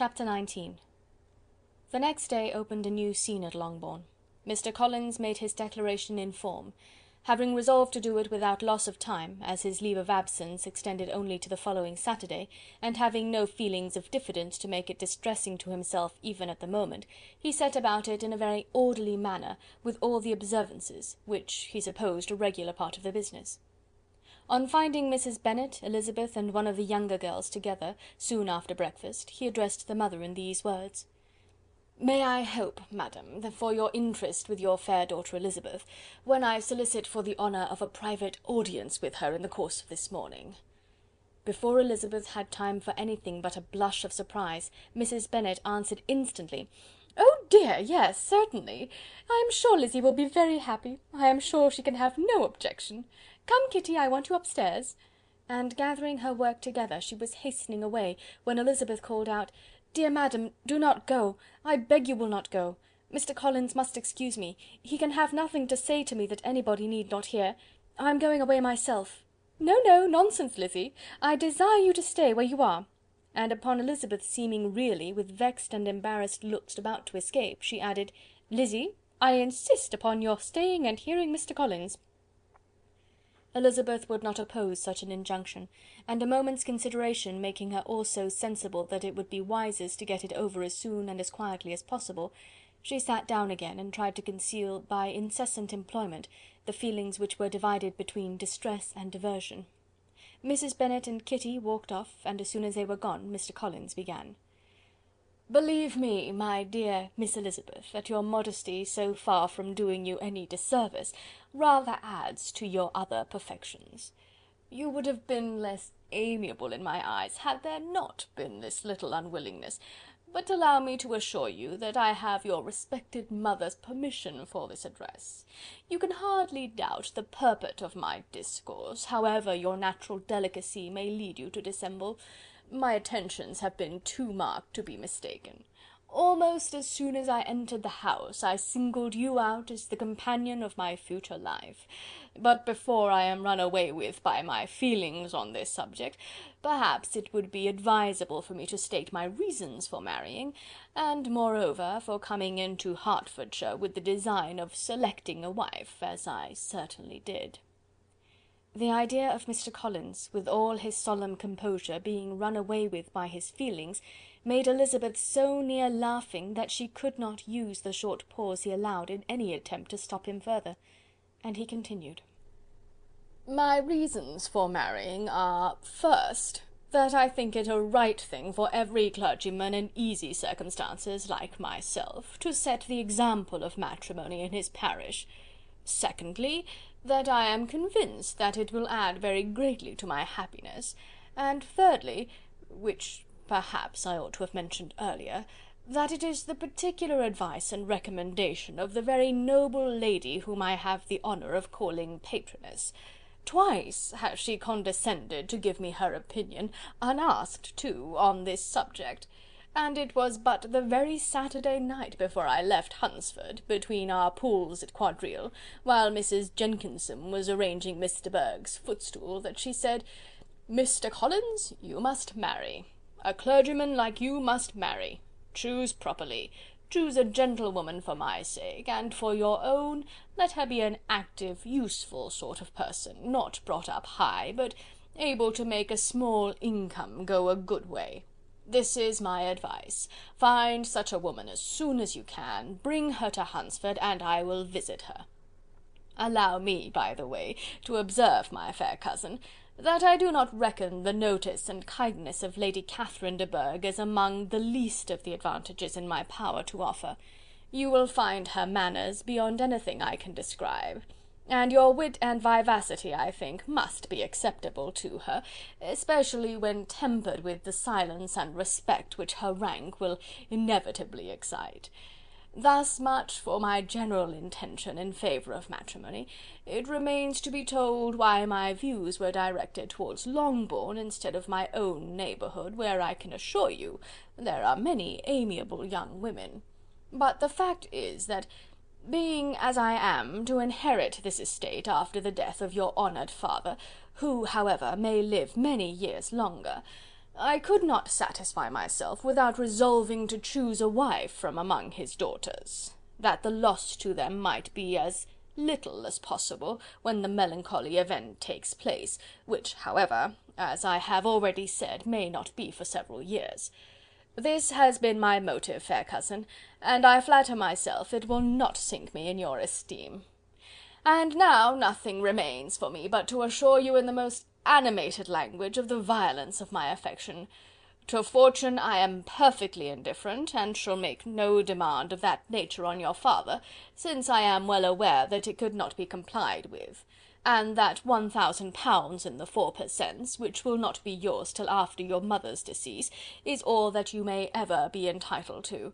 Chapter 19. The next day opened a new scene at Longbourn. Mr. Collins made his declaration in form. Having resolved to do it without loss of time, as his leave of absence extended only to the following Saturday, and having no feelings of diffidence to make it distressing to himself even at the moment, he set about it in a very orderly manner, with all the observances, which he supposed a regular part of the business. On finding Mrs. Bennet, Elizabeth, and one of the younger girls together, soon after breakfast, he addressed the mother in these words: "May I hope, madam, that for your interest with your fair daughter Elizabeth, when I solicit for the honour of a private audience with her in the course of this morning—" Before Elizabeth had time for anything but a blush of surprise, Mrs. Bennet answered instantly: "Oh dear, yes, certainly. I am sure Lizzy will be very happy. I am sure she can have no objection. Come, Kitty, I want you upstairs." And gathering her work together, she was hastening away, when Elizabeth called out: "Dear madam, do not go. I beg you will not go. Mr. Collins must excuse me. He can have nothing to say to me that anybody need not hear. I am going away myself." "No, no, nonsense, Lizzy. I desire you to stay where you are." And upon Elizabeth seeming really, with vexed and embarrassed looks about to escape, she added: "Lizzy, I insist upon your staying and hearing Mr. Collins." Elizabeth would not oppose such an injunction, and a moment's consideration making her also sensible that it would be wisest to get it over as soon and as quietly as possible, she sat down again and tried to conceal by incessant employment the feelings which were divided between distress and diversion. Mrs. Bennet and Kitty walked off, and as soon as they were gone, Mr. Collins began: "Believe me, my dear Miss Elizabeth, that your modesty, so far from doing you any disservice, rather adds to your other perfections. You would have been less amiable in my eyes, had there not been this little unwillingness, but allow me to assure you that I have your respected mother's permission for this address. You can hardly doubt the purport of my discourse, however your natural delicacy may lead you to dissemble. My attentions have been too marked to be mistaken. Almost as soon as I entered the house, I singled you out as the companion of my future life. But before I am run away with by my feelings on this subject, perhaps it would be advisable for me to state my reasons for marrying, and moreover for coming into Hertfordshire with the design of selecting a wife, as I certainly did." The idea of Mr. Collins, with all his solemn composure, being run away with by his feelings, made Elizabeth so near laughing that she could not use the short pause he allowed in any attempt to stop him further, and he continued: "My reasons for marrying are, first, that I think it a right thing for every clergyman in easy circumstances, like myself, to set the example of matrimony in his parish. Secondly, that I am convinced that it will add very greatly to my happiness, and thirdly, which perhaps I ought to have mentioned earlier, that it is the particular advice and recommendation of the very noble lady whom I have the honour of calling patroness. Twice has she condescended to give me her opinion, unasked too, on this subject, and it was but the very Saturday night before I left Hunsford, between our pools at quadrille, while Mrs. Jenkinson was arranging Miss de Bourgh's footstool, that she said, 'Mr. Collins, you must marry. A clergyman like you must marry. Choose properly. Choose a gentlewoman for my sake, and for your own, let her be an active, useful sort of person, not brought up high, but able to make a small income go a good way. This is my advice. Find such a woman as soon as you can, bring her to Hunsford, and I will visit her. Allow me, by the way, to observe, my fair cousin, that I do not reckon the notice and kindness of Lady Catherine de Bourgh as among the least of the advantages in my power to offer. You will find her manners beyond anything I can describe, and your wit and vivacity, I think, must be acceptable to her, especially when tempered with the silence and respect which her rank will inevitably excite. Thus much for my general intention in favour of matrimony. It remains to be told why my views were directed towards Longbourn instead of my own neighbourhood, where I can assure you there are many amiable young women. But the fact is that, being as I am to inherit this estate after the death of your honoured father, who, however, may live many years longer, I could not satisfy myself without resolving to choose a wife from among his daughters, that the loss to them might be as little as possible when the melancholy event takes place, which, however, as I have already said, may not be for several years. This has been my motive, fair cousin, and I flatter myself it will not sink me in your esteem. And now nothing remains for me but to assure you in the most animated language of the violence of my affection. To fortune I am perfectly indifferent, and shall make no demand of that nature on your father, since I am well aware that it could not be complied with, and that £1000 in the 4 per cents, which will not be yours till after your mother's decease, is all that you may ever be entitled to.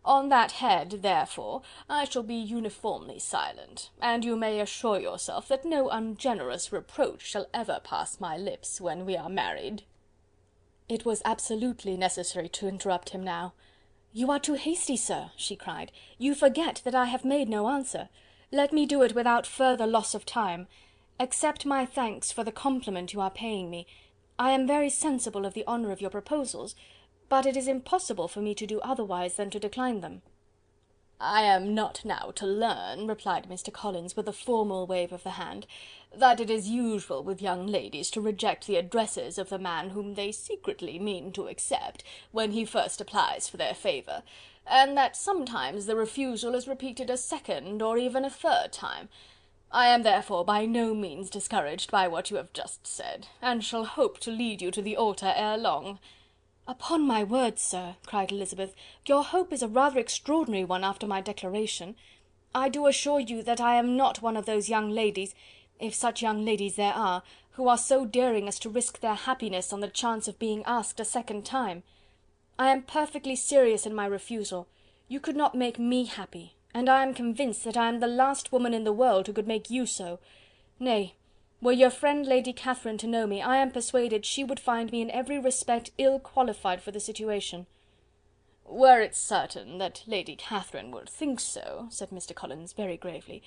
On that head, therefore, I shall be uniformly silent, and you may assure yourself that no ungenerous reproach shall ever pass my lips when we are married." It was absolutely necessary to interrupt him now. "You are too hasty, sir," she cried. "You forget that I have made no answer. Let me do it without further loss of time. Accept my thanks for the compliment you are paying me. I am very sensible of the honour of your proposals, but it is impossible for me to do otherwise than to decline them." "I am not now to learn," replied Mr. Collins, with a formal wave of the hand, "that it is usual with young ladies to reject the addresses of the man whom they secretly mean to accept, when he first applies for their favour, and that sometimes the refusal is repeated a second or even a third time. I am therefore by no means discouraged by what you have just said, and shall hope to lead you to the altar ere long." "Upon my word, sir," cried Elizabeth, "your hope is a rather extraordinary one after my declaration. I do assure you that I am not one of those young ladies, if such young ladies there are, who are so daring as to risk their happiness on the chance of being asked a second time. I am perfectly serious in my refusal. You could not make me happy, and I am convinced that I am the last woman in the world who could make you so. Nay, were your friend Lady Catherine to know me, I am persuaded she would find me in every respect ill qualified for the situation." "Were it certain that Lady Catherine would think so," said Mr. Collins very gravely,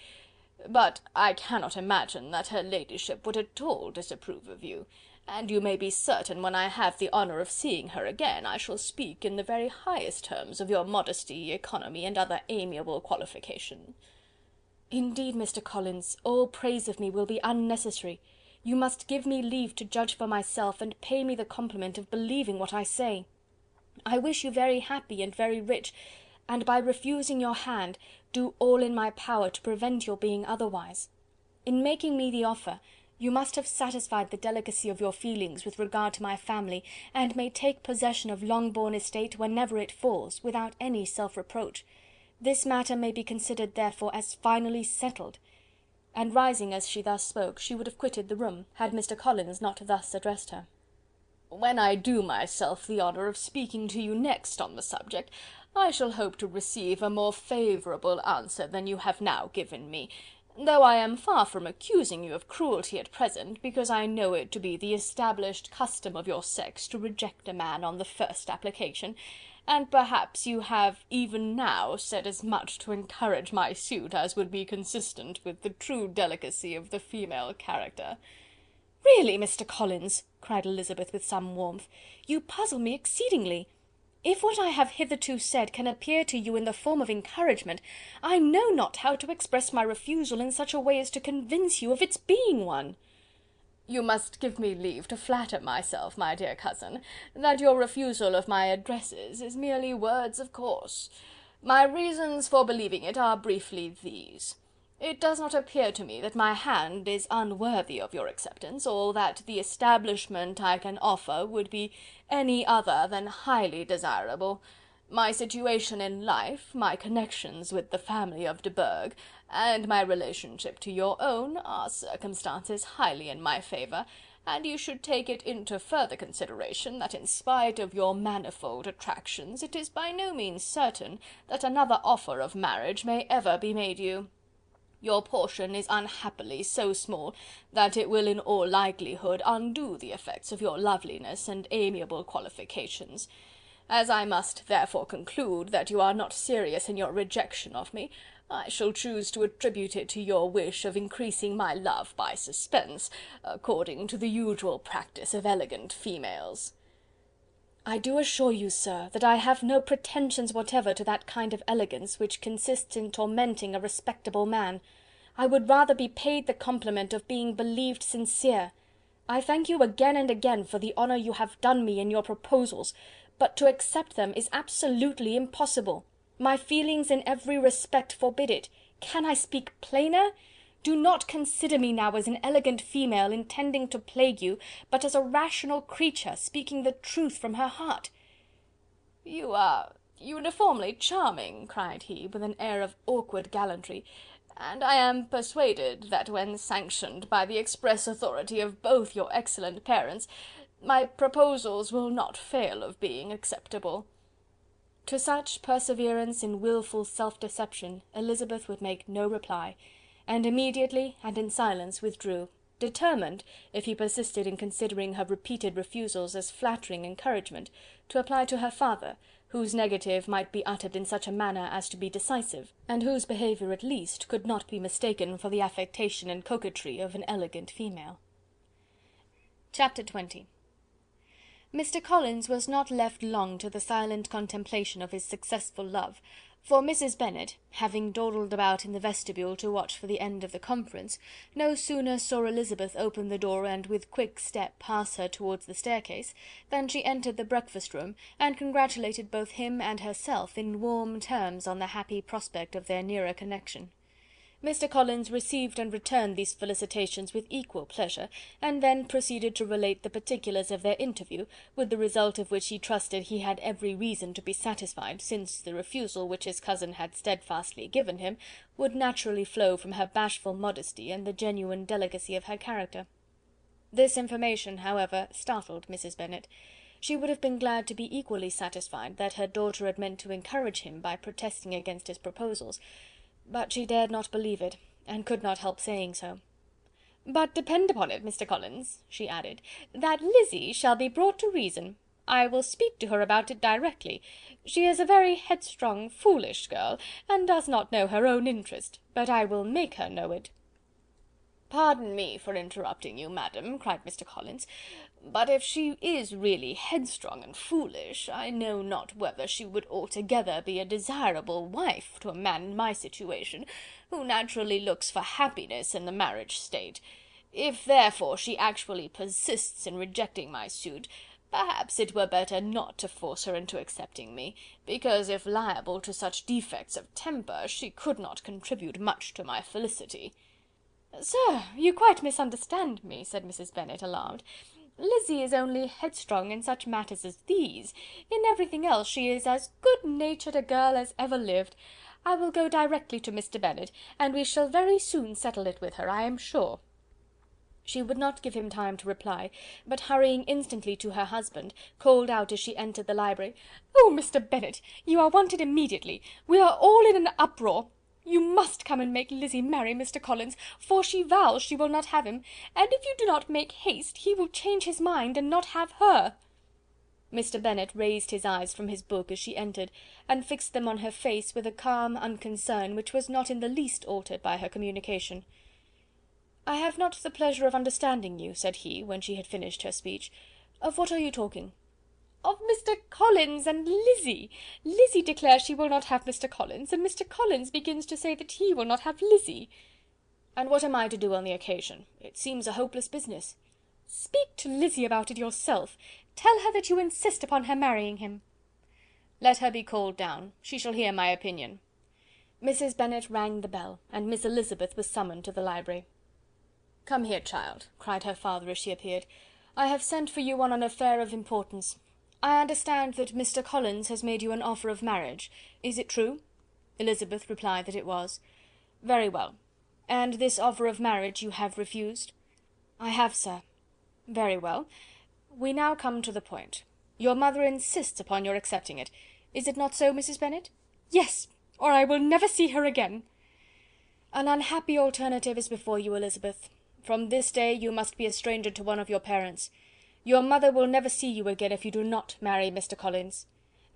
"but I cannot imagine that her ladyship would at all disapprove of you, and you may be certain when I have the honour of seeing her again, I shall speak in the very highest terms of your modesty, economy, and other amiable qualifications." "Indeed, Mr. Collins, all praise of me will be unnecessary. You must give me leave to judge for myself, and pay me the compliment of believing what I say. I wish you very happy and very rich, and by refusing your hand, do all in my power to prevent your being otherwise. In making me the offer, you must have satisfied the delicacy of your feelings with regard to my family, and may take possession of Longbourn estate whenever it falls, without any self-reproach. This matter may be considered, therefore, as finally settled." And rising as she thus spoke, she would have quitted the room, had Mr. Collins not thus addressed her. "When I do myself the honour of speaking to you next on the subject, I shall hope to receive a more favourable answer than you have now given me, though I am far from accusing you of cruelty at present, because I know it to be the established custom of your sex to reject a man on the first application, and perhaps you have even now said as much to encourage my suit as would be consistent with the true delicacy of the female character." "Really, Mr. Collins," cried Elizabeth with some warmth, "you puzzle me exceedingly. If what I have hitherto said can appear to you in the form of encouragement, I know not how to express my refusal in such a way as to convince you of its being one." "You must give me leave to flatter myself, my dear cousin, that your refusal of my addresses is merely words of course. My reasons for believing it are briefly these. It does not appear to me that my hand is unworthy of your acceptance, or that the establishment I can offer would be any other than highly desirable. My situation in life, my connections with the family of de Bourgh, and my relationship to your own, are circumstances highly in my favour, and you should take it into further consideration that in spite of your manifold attractions, it is by no means certain that another offer of marriage may ever be made you. Your portion is unhappily so small that it will in all likelihood undo the effects of your loveliness and amiable qualifications. As I must therefore conclude that you are not serious in your rejection of me, I shall choose to attribute it to your wish of increasing my love by suspense, according to the usual practice of elegant females." "I do assure you, sir, that I have no pretensions whatever to that kind of elegance which consists in tormenting a respectable man. I would rather be paid the compliment of being believed sincere. I thank you again and again for the honour you have done me in your proposals, but to accept them is absolutely impossible. My feelings in every respect forbid it. Can I speak plainer? Do not consider me now as an elegant female intending to plague you, but as a rational creature speaking the truth from her heart." "You are uniformly charming," cried he, with an air of awkward gallantry, "and I am persuaded that when sanctioned by the express authority of both your excellent parents, my proposals will not fail of being acceptable." To such perseverance in wilful self-deception Elizabeth would make no reply, and immediately and in silence withdrew, determined, if he persisted in considering her repeated refusals as flattering encouragement, to apply to her father, whose negative might be uttered in such a manner as to be decisive, and whose behaviour at least could not be mistaken for the affectation and coquetry of an elegant female. Chapter 20. Mr. Collins was not left long to the silent contemplation of his successful love, for Mrs. Bennet, having dawdled about in the vestibule to watch for the end of the conference, no sooner saw Elizabeth open the door and with quick step pass her towards the staircase, than she entered the breakfast-room, and congratulated both him and herself in warm terms on the happy prospect of their nearer connection. Mr. Collins received and returned these felicitations with equal pleasure, and then proceeded to relate the particulars of their interview, with the result of which he trusted he had every reason to be satisfied, since the refusal which his cousin had steadfastly given him would naturally flow from her bashful modesty and the genuine delicacy of her character. This information, however, startled Mrs. Bennet. She would have been glad to be equally satisfied that her daughter had meant to encourage him by protesting against his proposals, but she dared not believe it, and could not help saying so. "But depend upon it, Mr. Collins," she added, "that Lizzy shall be brought to reason. I will speak to her about it directly. She is a very headstrong, foolish girl, and does not know her own interest, but I will make her know it." "Pardon me for interrupting you, madam," cried Mr. Collins, "but if she is really headstrong and foolish, I know not whether she would altogether be a desirable wife to a man in my situation, who naturally looks for happiness in the marriage state. If therefore she actually persists in rejecting my suit, perhaps it were better not to force her into accepting me, because if liable to such defects of temper, she could not contribute much to my felicity." "Sir, you quite misunderstand me," said Mrs. Bennet, alarmed. "Lizzy is only headstrong in such matters as these. In everything else she is as good-natured a girl as ever lived. I will go directly to Mr. Bennet, and we shall very soon settle it with her, I am sure." She would not give him time to reply, but hurrying instantly to her husband, called out as she entered the library, "Oh, Mr. Bennet, you are wanted immediately. We are all in an uproar. You must come and make Lizzy marry Mr. Collins, for she vows she will not have him, and if you do not make haste, he will change his mind and not have her." Mr. Bennet raised his eyes from his book as she entered, and fixed them on her face with a calm unconcern which was not in the least altered by her communication. "I have not the pleasure of understanding you," said he, when she had finished her speech. "Of what are you talking?" "Of Mr. Collins and Lizzy. Lizzy declares she will not have Mr. Collins, and Mr. Collins begins to say that he will not have Lizzy." "And what am I to do on the occasion? It seems a hopeless business." "Speak to Lizzy about it yourself. Tell her that you insist upon her marrying him." "Let her be called down. She shall hear my opinion." Mrs. Bennet rang the bell, and Miss Elizabeth was summoned to the library. "Come here, child," cried her father as she appeared. "I have sent for you on an affair of importance. I understand that Mr. Collins has made you an offer of marriage. Is it true?" Elizabeth replied that it was. "Very well. And this offer of marriage you have refused?" "I have, sir." "Very well. We now come to the point. Your mother insists upon your accepting it. Is it not so, Mrs. Bennet?" "Yes, or I will never see her again." "An unhappy alternative is before you, Elizabeth. From this day you must be a stranger to one of your parents. Your mother will never see you again if you do not marry Mr. Collins,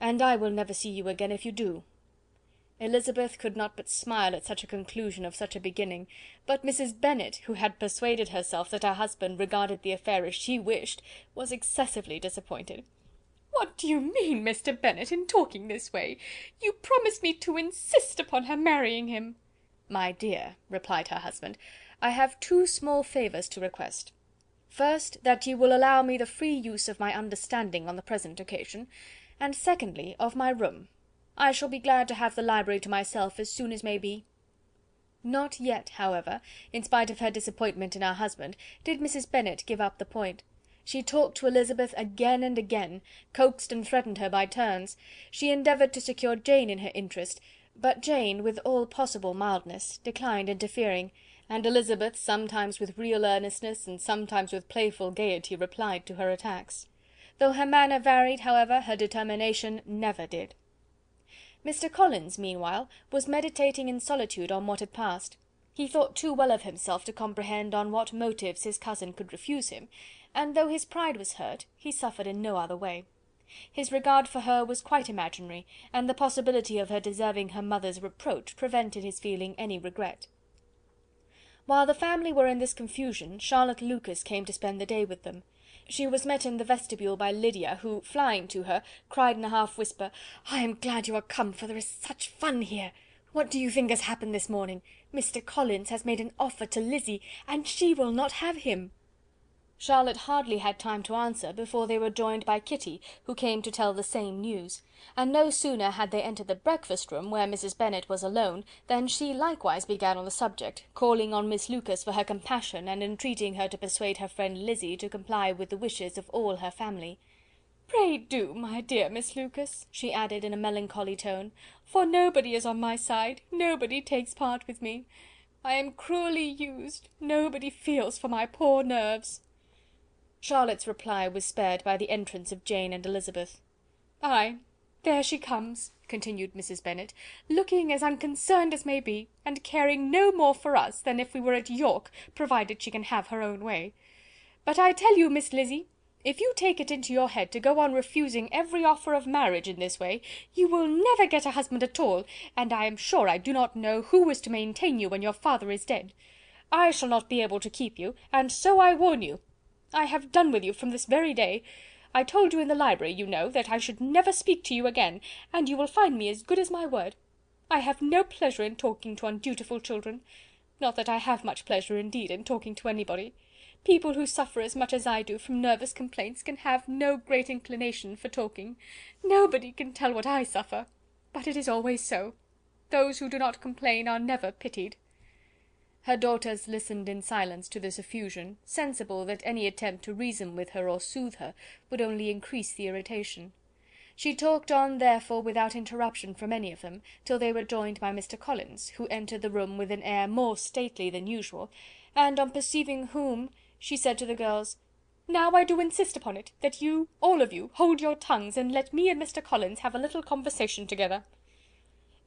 and I will never see you again if you do." Elizabeth could not but smile at such a conclusion of such a beginning, but Mrs. Bennet, who had persuaded herself that her husband regarded the affair as she wished, was excessively disappointed. "What do you mean, Mr. Bennet, in talking this way? You promised me to insist upon her marrying him." "My dear," replied her husband, "I have two small favours to request. First, that you will allow me the free use of my understanding on the present occasion, and secondly, of my room. I shall be glad to have the library to myself as soon as may be." Not yet, however, in spite of her disappointment in her husband, did Mrs. Bennet give up the point. She talked to Elizabeth again and again, coaxed and threatened her by turns. She endeavoured to secure Jane in her interest, but Jane, with all possible mildness, declined interfering, and Elizabeth, sometimes with real earnestness, and sometimes with playful gaiety, replied to her attacks. Though her manner varied, however, her determination never did. Mr. Collins, meanwhile, was meditating in solitude on what had passed. He thought too well of himself to comprehend on what motives his cousin could refuse him, and though his pride was hurt, he suffered in no other way. His regard for her was quite imaginary, and the possibility of her deserving her mother's reproach prevented his feeling any regret. While the family were in this confusion, Charlotte Lucas came to spend the day with them. She was met in the vestibule by Lydia, who, flying to her, cried in a half whisper, "I am glad you are come, for there is such fun here. What do you think has happened this morning? Mr. Collins has made an offer to Lizzy, and she will not have him." Charlotte hardly had time to answer before they were joined by Kitty, who came to tell the same news; and no sooner had they entered the breakfast room, where Mrs. Bennet was alone, than she likewise began on the subject, calling on Miss Lucas for her compassion, and entreating her to persuade her friend Lizzy to comply with the wishes of all her family. "Pray do, my dear Miss Lucas," she added in a melancholy tone, "for nobody is on my side, nobody takes part with me. I am cruelly used, nobody feels for my poor nerves." Charlotte's reply was spared by the entrance of Jane and Elizabeth. "Ay, there she comes," continued Mrs. Bennet, "looking as unconcerned as may be, and caring no more for us than if we were at York, provided she can have her own way. But I tell you, Miss Lizzy, if you take it into your head to go on refusing every offer of marriage in this way, you will never get a husband at all, and I am sure I do not know who is to maintain you when your father is dead. I shall not be able to keep you, and so I warn you. I have done with you from this very day. I told you in the library, you know, that I should never speak to you again, and you will find me as good as my word. I have no pleasure in talking to undutiful children. Not that I have much pleasure indeed in talking to anybody. People who suffer as much as I do from nervous complaints can have no great inclination for talking. Nobody can tell what I suffer, but it is always so. Those who do not complain are never pitied." Her daughters listened in silence to this effusion, sensible that any attempt to reason with her or soothe her would only increase the irritation. She talked on, therefore, without interruption from any of them, till they were joined by Mr. Collins, who entered the room with an air more stately than usual, and on perceiving whom, she said to the girls, "Now I do insist upon it, that you, all of you, hold your tongues, and let me and Mr. Collins have a little conversation together."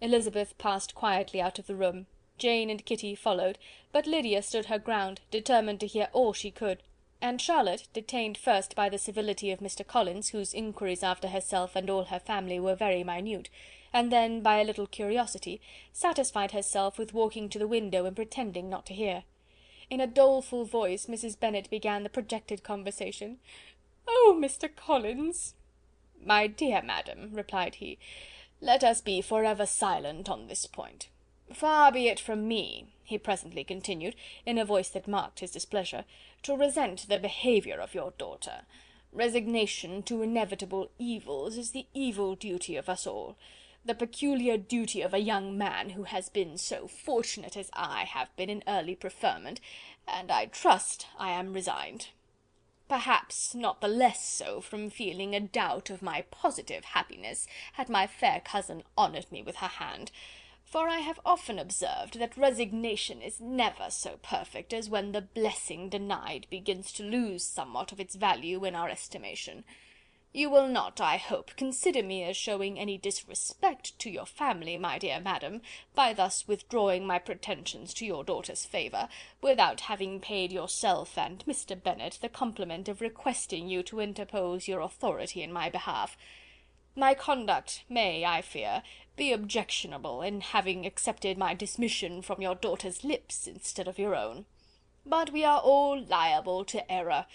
Elizabeth passed quietly out of the room. Jane and Kitty followed, but Lydia stood her ground, determined to hear all she could; and Charlotte, detained first by the civility of Mr. Collins, whose inquiries after herself and all her family were very minute, and then by a little curiosity, satisfied herself with walking to the window and pretending not to hear. In a doleful voice Mrs. Bennet began the projected conversation. "Oh, Mr. Collins!" "My dear madam," replied he, "let us be for ever silent on this point. Far be it from me," he presently continued, in a voice that marked his displeasure, "to resent the behaviour of your daughter. Resignation to inevitable evils is the evil duty of us all, the peculiar duty of a young man who has been so fortunate as I have been in early preferment, and I trust I am resigned. Perhaps not the less so from feeling a doubt of my positive happiness had my fair cousin honoured me with her hand, for I have often observed that resignation is never so perfect as when the blessing denied begins to lose somewhat of its value in our estimation. You will not, I hope, consider me as showing any disrespect to your family, my dear madam, by thus withdrawing my pretensions to your daughter's favour, without having paid yourself and Mr. Bennet the compliment of requesting you to interpose your authority in my behalf. My conduct may, I fear, be objectionable in having accepted my dismission from your daughter's lips instead of your own. But we are all liable to error.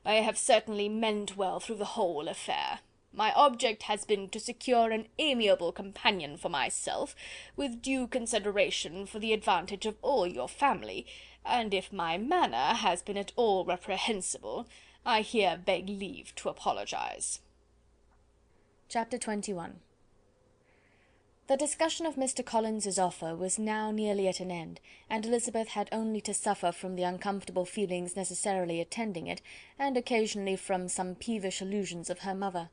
I have certainly meant well through the whole affair. My object has been to secure an amiable companion for myself, with due consideration for the advantage of all your family, and if my manner has been at all reprehensible, I here beg leave to apologize." Chapter 21. The discussion of Mr. Collins's offer was now nearly at an end, and Elizabeth had only to suffer from the uncomfortable feelings necessarily attending it, and occasionally from some peevish allusions of her mother.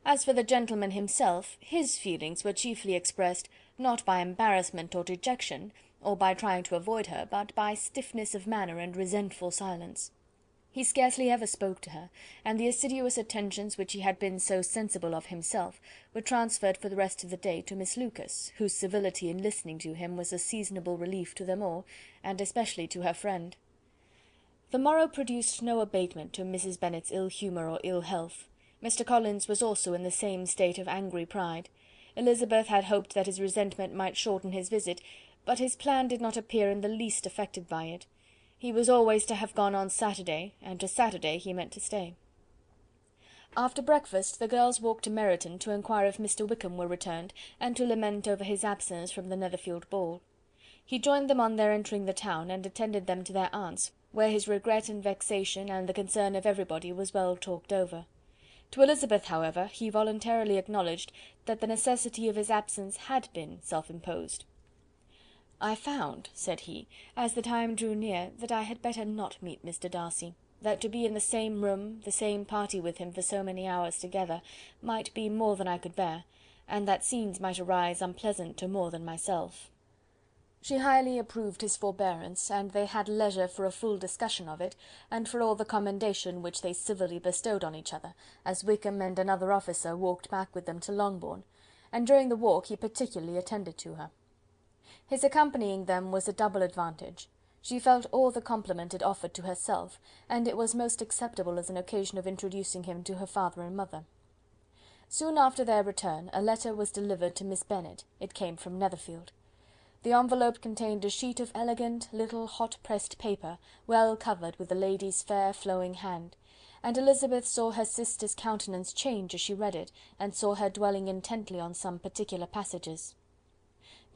As for the gentleman himself, his feelings were chiefly expressed, not by embarrassment or dejection, or by trying to avoid her, but by stiffness of manner and resentful silence. He scarcely ever spoke to her, and the assiduous attentions which he had been so sensible of himself were transferred for the rest of the day to Miss Lucas, whose civility in listening to him was a seasonable relief to them all, and especially to her friend. The morrow produced no abatement to Mrs. Bennet's ill humour or ill health. Mr. Collins was also in the same state of angry pride. Elizabeth had hoped that his resentment might shorten his visit, but his plan did not appear in the least affected by it. He was always to have gone on Saturday, and to Saturday he meant to stay. After breakfast the girls walked to Meryton to inquire if Mr. Wickham were returned, and to lament over his absence from the Netherfield ball. He joined them on their entering the town, and attended them to their aunt's, where his regret and vexation, and the concern of everybody, was well talked over. To Elizabeth, however, he voluntarily acknowledged that the necessity of his absence had been self-imposed. "I found," said he, "as the time drew near, that I had better not meet Mr. Darcy, that to be in the same room, the same party with him for so many hours together, might be more than I could bear, and that scenes might arise unpleasant to more than myself." She highly approved his forbearance, and they had leisure for a full discussion of it, and for all the commendation which they civilly bestowed on each other, as Wickham and another officer walked back with them to Longbourn, and during the walk he particularly attended to her. His accompanying them was a double advantage. She felt all the compliment it offered to herself, and it was most acceptable as an occasion of introducing him to her father and mother. Soon after their return a letter was delivered to Miss Bennet. It came from Netherfield. The envelope contained a sheet of elegant, little, hot-pressed paper, well covered with the lady's fair flowing hand, and Elizabeth saw her sister's countenance change as she read it, and saw her dwelling intently on some particular passages.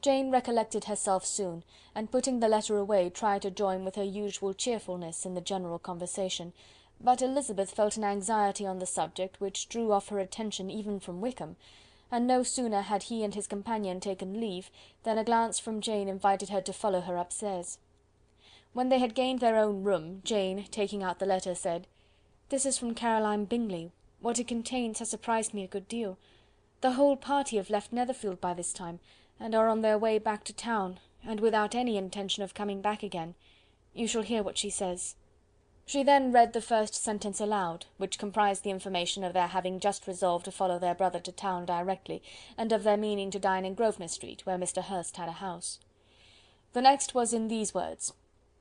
Jane recollected herself soon, and putting the letter away, tried to join with her usual cheerfulness in the general conversation, but Elizabeth felt an anxiety on the subject which drew off her attention even from Wickham, and no sooner had he and his companion taken leave, than a glance from Jane invited her to follow her upstairs. When they had gained their own room, Jane, taking out the letter, said, "This is from Caroline Bingley. What it contains has surprised me a good deal. The whole party have left Netherfield by this time, and are on their way back to town, and without any intention of coming back again. You shall hear what she says." She then read the first sentence aloud, which comprised the information of their having just resolved to follow their brother to town directly, and of their meaning to dine in Grosvenor Street, where Mr. Hurst had a house. The next was in these words: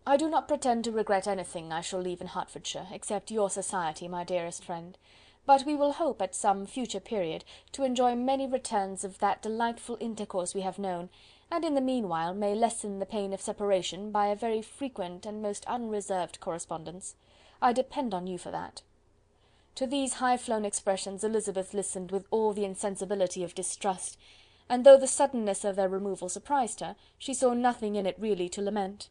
"I do not pretend to regret anything I shall leave in Hertfordshire, except your society, my dearest friend, but we will hope at some future period to enjoy many returns of that delightful intercourse we have known, and in the meanwhile may lessen the pain of separation by a very frequent and most unreserved correspondence. I depend on you for that." To these high-flown expressions Elizabeth listened with all the insensibility of distrust, and though the suddenness of their removal surprised her, she saw nothing in it really to lament.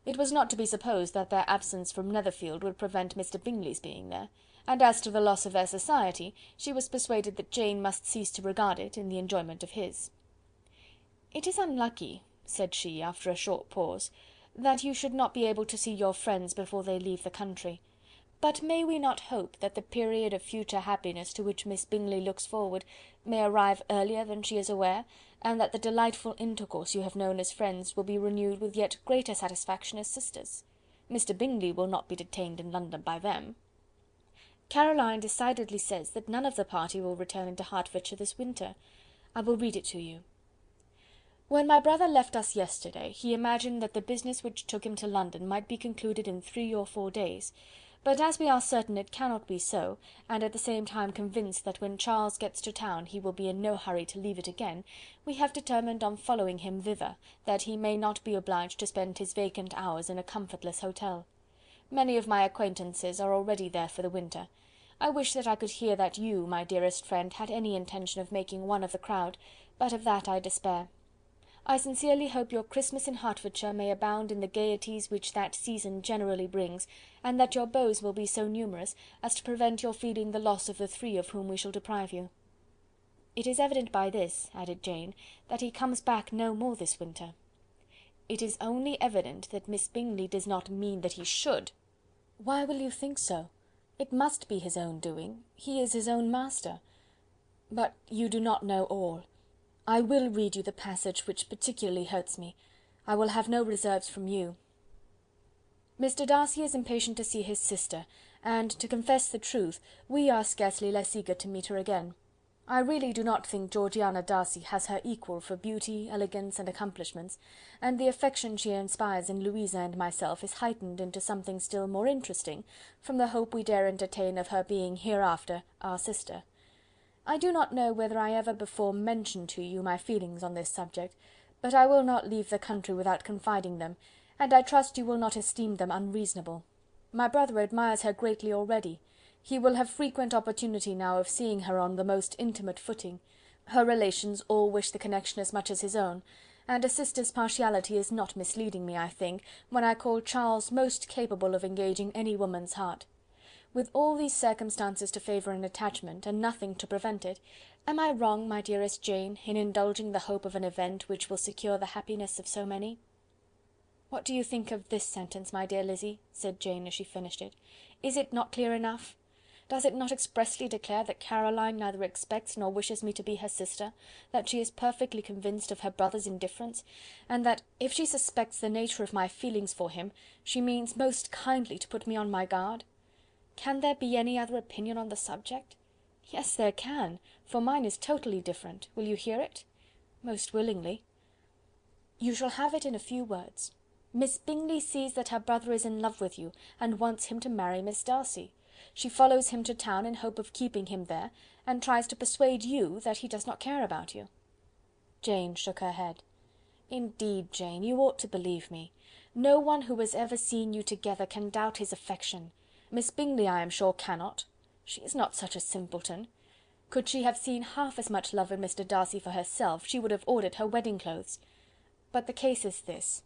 It was not to be supposed that their absence from Netherfield would prevent Mr. Bingley's being there, and as to the loss of their society, she was persuaded that Jane must cease to regard it in the enjoyment of his. "It is unlucky," said she, after a short pause, "that you should not be able to see your friends before they leave the country. But may we not hope that the period of future happiness to which Miss Bingley looks forward may arrive earlier than she is aware, and that the delightful intercourse you have known as friends will be renewed with yet greater satisfaction as sisters? Mr. Bingley will not be detained in London by them. Caroline decidedly says that none of the party will return into Hertfordshire this winter. I will read it to you. When my brother left us yesterday, he imagined that the business which took him to London might be concluded in 3 or 4 days, but as we are certain it cannot be so, and at the same time convinced that when Charles gets to town he will be in no hurry to leave it again, we have determined on following him thither, that he may not be obliged to spend his vacant hours in a comfortless hotel. Many of my acquaintances are already there for the winter. I wish that I could hear that you, my dearest friend, had any intention of making one of the crowd, but of that I despair. I sincerely hope your Christmas in Hertfordshire may abound in the gaieties which that season generally brings, and that your beaux will be so numerous as to prevent your feeling the loss of the 3 of whom we shall deprive you. It is evident by this," added Jane, "that he comes back no more this winter." "It is only evident that Miss Bingley does not mean that he should." "Why will you think so? It must be his own doing. He is his own master. But you do not know all. I will read you the passage which particularly hurts me. I will have no reserves from you. Mr. Darcy is impatient to see his sister, and, to confess the truth, we are scarcely less eager to meet her again. I really do not think Georgiana Darcy has her equal for beauty, elegance, and accomplishments, and the affection she inspires in Louisa and myself is heightened into something still more interesting from the hope we dare entertain of her being hereafter our sister. I do not know whether I ever before mentioned to you my feelings on this subject, but I will not leave the country without confiding them, and I trust you will not esteem them unreasonable. My brother admires her greatly already. He will have frequent opportunity now of seeing her on the most intimate footing. Her relations all wish the connection as much as his own, and a sister's partiality is not misleading me, I think, when I call Charles most capable of engaging any woman's heart. With all these circumstances to favour an attachment, and nothing to prevent it, am I wrong, my dearest Jane, in indulging the hope of an event which will secure the happiness of so many?" "What do you think of this sentence, my dear Lizzy?" said Jane as she finished it. "Is it not clear enough? Does it not expressly declare that Caroline neither expects nor wishes me to be her sister, that she is perfectly convinced of her brother's indifference, and that, if she suspects the nature of my feelings for him, she means most kindly to put me on my guard? Can there be any other opinion on the subject? Yes, there can, for mine is totally different. Will you hear it?" "Most willingly." "You shall have it in a few words. Miss Bingley sees that her brother is in love with you, and wants him to marry Miss Darcy. She follows him to town in hope of keeping him there, and tries to persuade you that he does not care about you." Jane shook her head. "Indeed, Jane, you ought to believe me. No one who has ever seen you together can doubt his affection. Miss Bingley, I am sure, cannot. She is not such a simpleton. Could she have seen half as much love in Mr. Darcy for herself, she would have ordered her wedding clothes. But the case is this: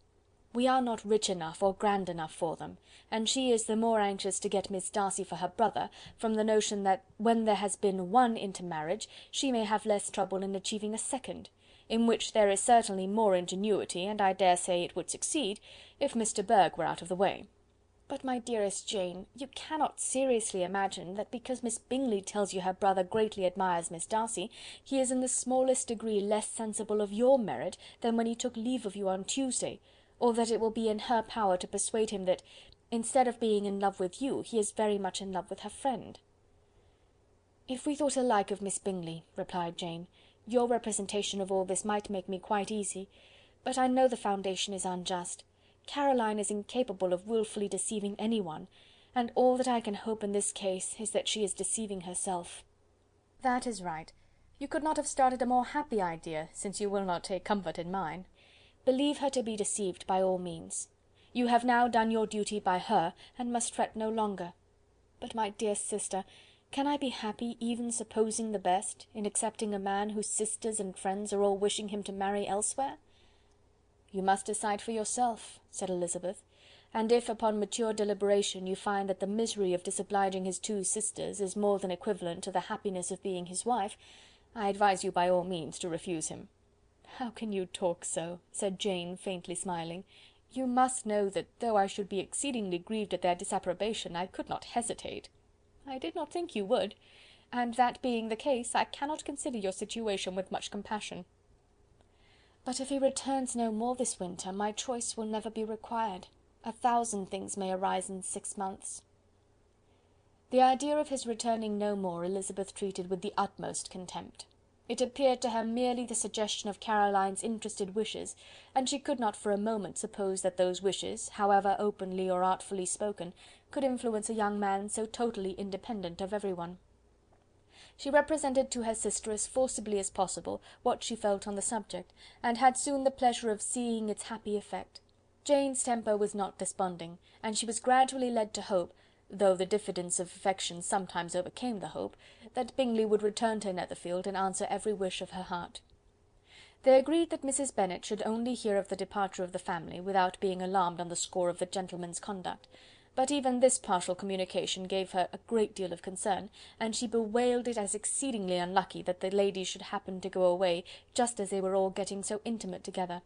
we are not rich enough or grand enough for them, and she is the more anxious to get Miss Darcy for her brother, from the notion that when there has been one intermarriage, she may have less trouble in achieving a second, in which there is certainly more ingenuity, and I dare say it would succeed, if Mr. Burgh were out of the way. But, my dearest Jane, you cannot seriously imagine that because Miss Bingley tells you her brother greatly admires Miss Darcy, he is in the smallest degree less sensible of your merit than when he took leave of you on Tuesday, or that it will be in her power to persuade him that, instead of being in love with you, he is very much in love with her friend." "If we thought alike of Miss Bingley," replied Jane, "your representation of all this might make me quite easy, but I know the foundation is unjust. Caroline is incapable of wilfully deceiving any one, and all that I can hope in this case is that she is deceiving herself." "That is right. You could not have started a more happy idea, since you will not take comfort in mine. Believe her to be deceived by all means. You have now done your duty by her, and must fret no longer. But, my dear sister, can I be happy, even supposing the best, in accepting a man whose sisters and friends are all wishing him to marry elsewhere?" "You must decide for yourself," said Elizabeth, "and if, upon mature deliberation, you find that the misery of disobliging his 2 sisters is more than equivalent to the happiness of being his wife, I advise you by all means to refuse him." "How can you talk so?" said Jane, faintly smiling. "You must know that though I should be exceedingly grieved at their disapprobation, I could not hesitate." "I did not think you would, and that being the case, I cannot consider your situation with much compassion. But if he returns no more this winter, my choice will never be required. 1,000 things may arise in 6 months." The idea of his returning no more Elizabeth treated with the utmost contempt. It appeared to her merely the suggestion of Caroline's interested wishes, and she could not for a moment suppose that those wishes, however openly or artfully spoken, could influence a young man so totally independent of everyone. She represented to her sister as forcibly as possible what she felt on the subject, and had soon the pleasure of seeing its happy effect. Jane's temper was not desponding, and she was gradually led to hope, though the diffidence of affection sometimes overcame the hope, that Bingley would return to Netherfield and answer every wish of her heart. They agreed that Mrs. Bennet should only hear of the departure of the family, without being alarmed on the score of the gentleman's conduct; but even this partial communication gave her a great deal of concern, and she bewailed it as exceedingly unlucky that the ladies should happen to go away just as they were all getting so intimate together.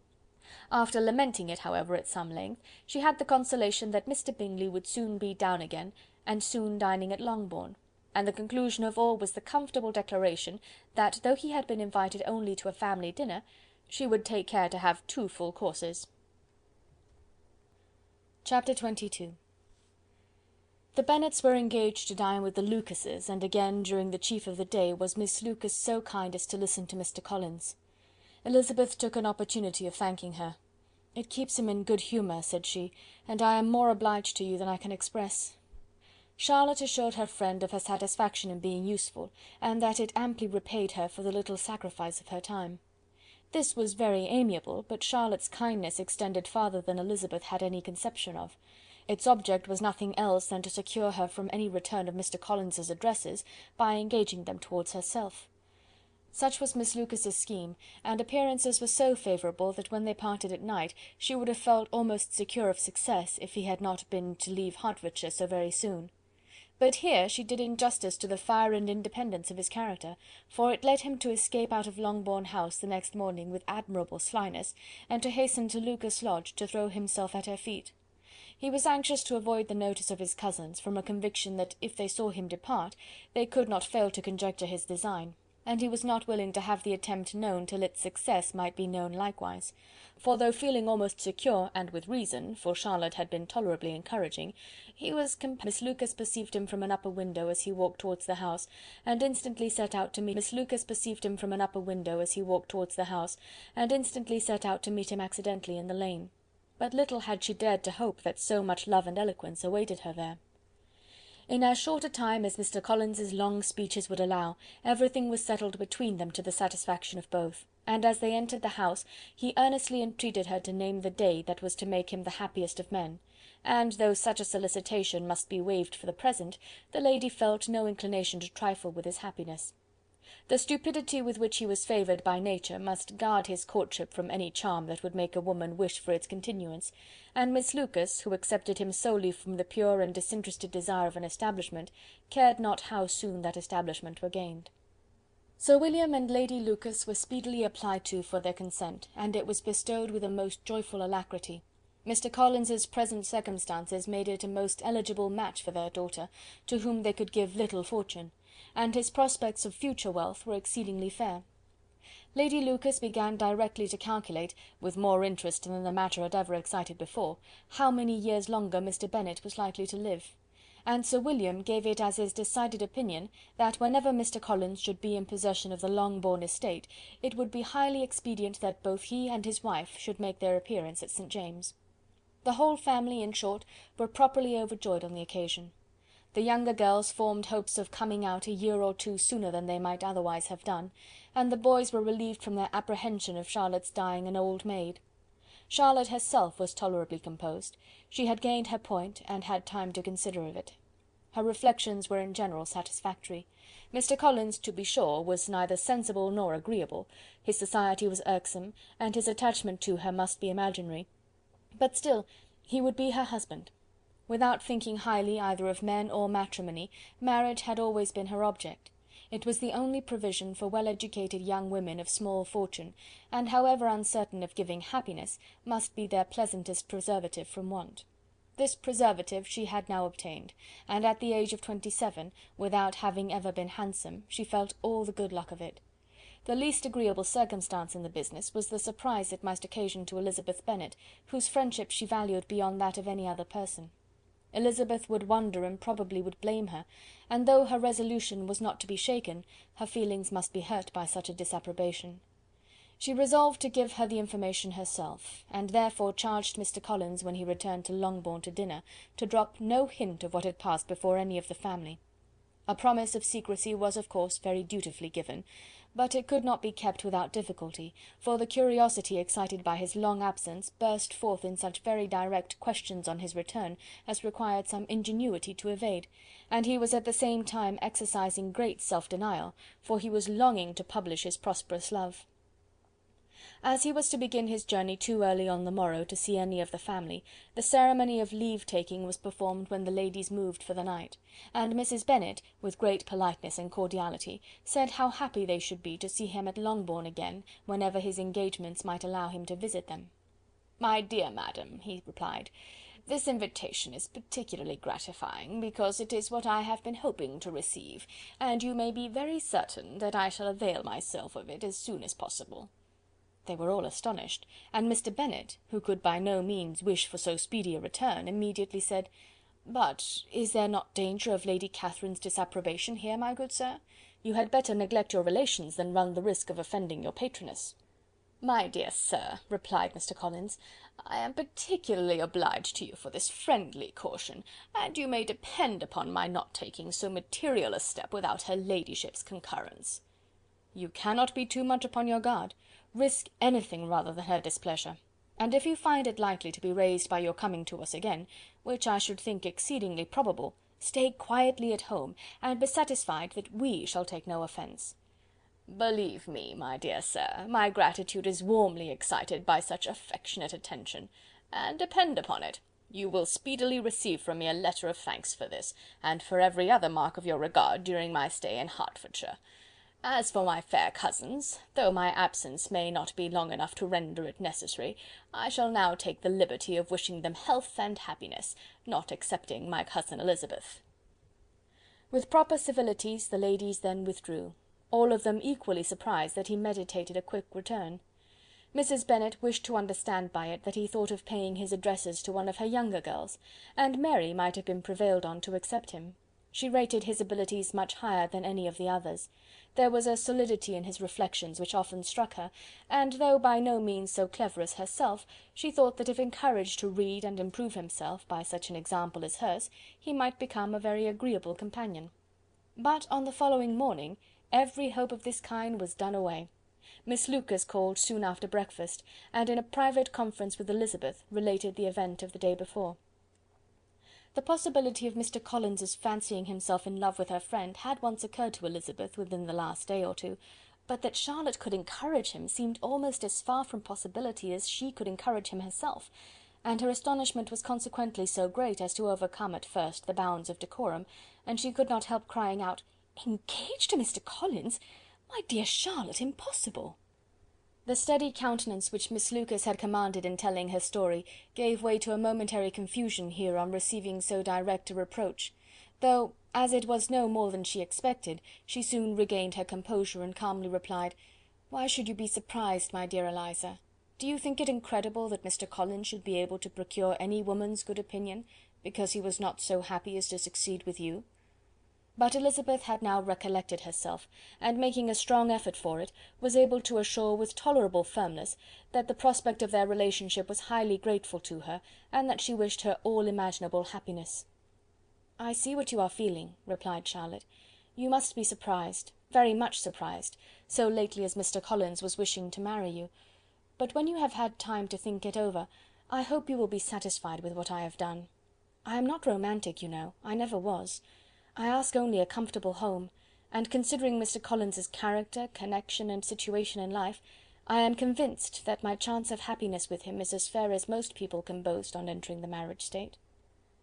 After lamenting it, however, at some length, she had the consolation that Mr. Bingley would soon be down again, and soon dining at Longbourn; and the conclusion of all was the comfortable declaration that, though he had been invited only to a family dinner, she would take care to have 2 full courses. Chapter XXII. The Bennets were engaged to dine with the Lucases, and again during the chief of the day was Miss Lucas so kind as to listen to Mr. Collins. Elizabeth took an opportunity of thanking her. "It keeps him in good humour," said she, "and I am more obliged to you than I can express." Charlotte assured her friend of her satisfaction in being useful, and that it amply repaid her for the little sacrifice of her time. This was very amiable, but Charlotte's kindness extended farther than Elizabeth had any conception of. Its object was nothing else than to secure her from any return of Mr. Collins's addresses, by engaging them towards herself. Such was Miss Lucas's scheme, and appearances were so favourable that when they parted at night she would have felt almost secure of success if he had not been to leave Hertfordshire so very soon. But here she did injustice to the fire and independence of his character, for it led him to escape out of Longbourn House the next morning with admirable slyness, and to hasten to Lucas Lodge to throw himself at her feet. He was anxious to avoid the notice of his cousins, from a conviction that if they saw him depart, they could not fail to conjecture his design, and he was not willing to have the attempt known till its success might be known likewise; for though feeling almost secure, and with reason, for Charlotte had been tolerably encouraging, he was Miss Lucas perceived him from an upper window as he walked towards the house, and instantly set out to meet him accidentally in the lane. But little had she dared to hope that so much love and eloquence awaited her there. In as short a time as Mr. Collins's long speeches would allow, everything was settled between them to the satisfaction of both, and as they entered the house, he earnestly entreated her to name the day that was to make him the happiest of men; and though such a solicitation must be waived for the present, the lady felt no inclination to trifle with his happiness. The stupidity with which he was favoured by nature must guard his courtship from any charm that would make a woman wish for its continuance, and Miss Lucas, who accepted him solely from the pure and disinterested desire of an establishment, cared not how soon that establishment were gained. Sir William and Lady Lucas were speedily applied to for their consent, and it was bestowed with a most joyful alacrity. Mr. Collins's present circumstances made it a most eligible match for their daughter, to whom they could give little fortune, and his prospects of future wealth were exceedingly fair. Lady Lucas began directly to calculate, with more interest than the matter had ever excited before, how many years longer Mr. Bennet was likely to live; and Sir William gave it as his decided opinion that whenever Mr. Collins should be in possession of the Longbourn estate, it would be highly expedient that both he and his wife should make their appearance at St. James's. The whole family, in short, were properly overjoyed on the occasion. The younger girls formed hopes of coming out a year or 2 sooner than they might otherwise have done, and the boys were relieved from their apprehension of Charlotte's dying an old maid. Charlotte herself was tolerably composed; she had gained her point, and had time to consider of it. Her reflections were in general satisfactory. Mr. Collins, to be sure, was neither sensible nor agreeable; his society was irksome, and his attachment to her must be imaginary; but still he would be her husband. Without thinking highly either of men or matrimony, marriage had always been her object. It was the only provision for well-educated young women of small fortune, and however uncertain of giving happiness, must be their pleasantest preservative from want. This preservative she had now obtained, and at the age of 27, without having ever been handsome, she felt all the good luck of it. The least agreeable circumstance in the business was the surprise it must occasion to Elizabeth Bennet, whose friendship she valued beyond that of any other person. Elizabeth would wonder and probably would blame her, and though her resolution was not to be shaken, her feelings must be hurt by such a disapprobation. She resolved to give her the information herself, and therefore charged Mr. Collins, when he returned to Longbourn to dinner, to drop no hint of what had passed before any of the family. A promise of secrecy was of course very dutifully given, but it could not be kept without difficulty, for the curiosity excited by his long absence burst forth in such very direct questions on his return as required some ingenuity to evade, and he was at the same time exercising great self-denial, for he was longing to publish his prosperous love. As he was to begin his journey too early on the morrow to see any of the family, the ceremony of leave-taking was performed when the ladies moved for the night, and Mrs. Bennet, with great politeness and cordiality, said how happy they should be to see him at Longbourn again, whenever his engagements might allow him to visit them. "My dear madam," he replied, "this invitation is particularly gratifying, because it is what I have been hoping to receive, and you may be very certain that I shall avail myself of it as soon as possible." They were all astonished, and Mr. Bennet, who could by no means wish for so speedy a return, immediately said, "But is there not danger of Lady Catherine's disapprobation here, my good sir? You had better neglect your relations than run the risk of offending your patroness." "My dear sir," replied Mr. Collins, "I am particularly obliged to you for this friendly caution, and you may depend upon my not taking so material a step without her ladyship's concurrence." "You cannot be too much upon your guard. Risk anything rather than her displeasure, and if you find it likely to be raised by your coming to us again, which I should think exceedingly probable, stay quietly at home, and be satisfied that we shall take no offence." "Believe me, my dear sir, my gratitude is warmly excited by such affectionate attention, and depend upon it, you will speedily receive from me a letter of thanks for this, and for every other mark of your regard during my stay in Hertfordshire. As for my fair cousins, though my absence may not be long enough to render it necessary, I shall now take the liberty of wishing them health and happiness, not excepting my cousin Elizabeth." With proper civilities the ladies then withdrew, all of them equally surprised that he meditated a quick return. Mrs. Bennet wished to understand by it that he thought of paying his addresses to one of her younger girls, and Mary might have been prevailed on to accept him. She rated his abilities much higher than any of the others. There was a solidity in his reflections which often struck her, and though by no means so clever as herself, she thought that if encouraged to read and improve himself by such an example as hers, he might become a very agreeable companion. But on the following morning every hope of this kind was done away. Miss Lucas called soon after breakfast, and in a private conference with Elizabeth related the event of the day before. The possibility of Mr. Collins's fancying himself in love with her friend had once occurred to Elizabeth within the last day or two, but that Charlotte could encourage him seemed almost as far from possibility as she could encourage him herself, and her astonishment was consequently so great as to overcome at first the bounds of decorum, and she could not help crying out, "Engaged to Mr. Collins! My dear Charlotte, impossible!" The steady countenance which Miss Lucas had commanded in telling her story gave way to a momentary confusion here on receiving so direct a reproach, though, as it was no more than she expected, she soon regained her composure and calmly replied, "Why should you be surprised, my dear Eliza? Do you think it incredible that Mr. Collins should be able to procure any woman's good opinion, because he was not so happy as to succeed with you?" But Elizabeth had now recollected herself, and making a strong effort for it, was able to assure with tolerable firmness that the prospect of their relationship was highly grateful to her, and that she wished her all imaginable happiness. "I see what you are feeling," replied Charlotte. "You must be surprised, very much surprised, so lately as Mr. Collins was wishing to marry you. But when you have had time to think it over, I hope you will be satisfied with what I have done. I am not romantic, you know, I never was. I ask only a comfortable home, and considering Mr. Collins's character, connection, and situation in life, I am convinced that my chance of happiness with him is as fair as most people can boast on entering the marriage state."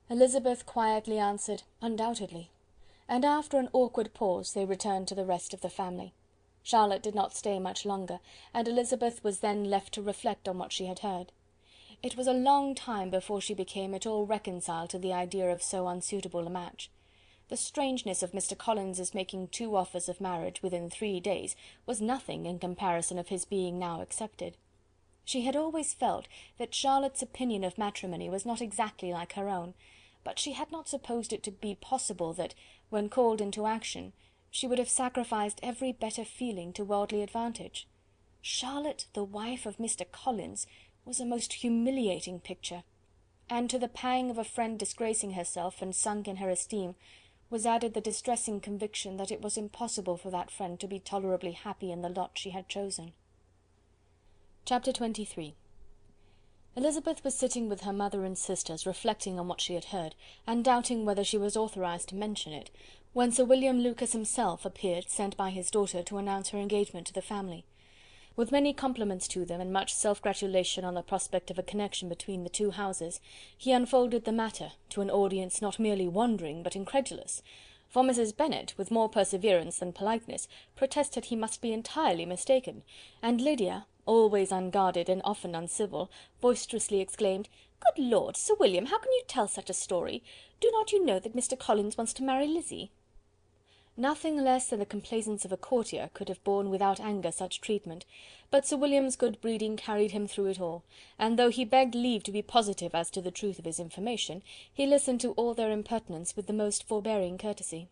Elizabeth quietly answered, "Undoubtedly," and after an awkward pause they returned to the rest of the family. Charlotte did not stay much longer, and Elizabeth was then left to reflect on what she had heard. It was a long time before she became at all reconciled to the idea of so unsuitable a match. The strangeness of Mr. Collins's making 2 offers of marriage within 3 days was nothing in comparison of his being now accepted. She had always felt that Charlotte's opinion of matrimony was not exactly like her own, but she had not supposed it to be possible that, when called into action, she would have sacrificed every better feeling to worldly advantage. Charlotte, the wife of Mr. Collins, was a most humiliating picture, and to the pang of a friend disgracing herself and sunk in her esteem, was added the distressing conviction that it was impossible for that friend to be tolerably happy in the lot she had chosen. Chapter 23. Elizabeth was sitting with her mother and sisters, reflecting on what she had heard, and doubting whether she was authorized to mention it, when Sir William Lucas himself appeared, sent by his daughter to announce her engagement to the family. With many compliments to them, and much self-gratulation on the prospect of a connection between the two houses, he unfolded the matter to an audience not merely wondering but incredulous, for Mrs. Bennet, with more perseverance than politeness, protested he must be entirely mistaken, and Lydia, always unguarded and often uncivil, boisterously exclaimed, "Good Lord, Sir William, how can you tell such a story? Do not you know that Mr. Collins wants to marry Lizzie?" Nothing less than the complaisance of a courtier could have borne without anger such treatment, but Sir William's good breeding carried him through it all, and though he begged leave to be positive as to the truth of his information, he listened to all their impertinence with the most forbearing courtesy.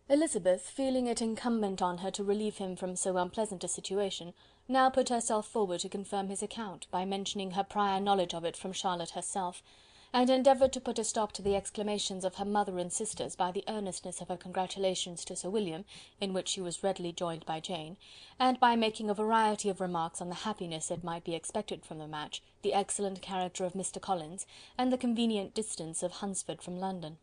Elizabeth, feeling it incumbent on her to relieve him from so unpleasant a situation, now put herself forward to confirm his account, by mentioning her prior knowledge of it from Charlotte herself, and endeavoured to put a stop to the exclamations of her mother and sisters by the earnestness of her congratulations to Sir William, in which she was readily joined by Jane, and by making a variety of remarks on the happiness that might be expected from the match, the excellent character of Mr. Collins, and the convenient distance of Hunsford from London.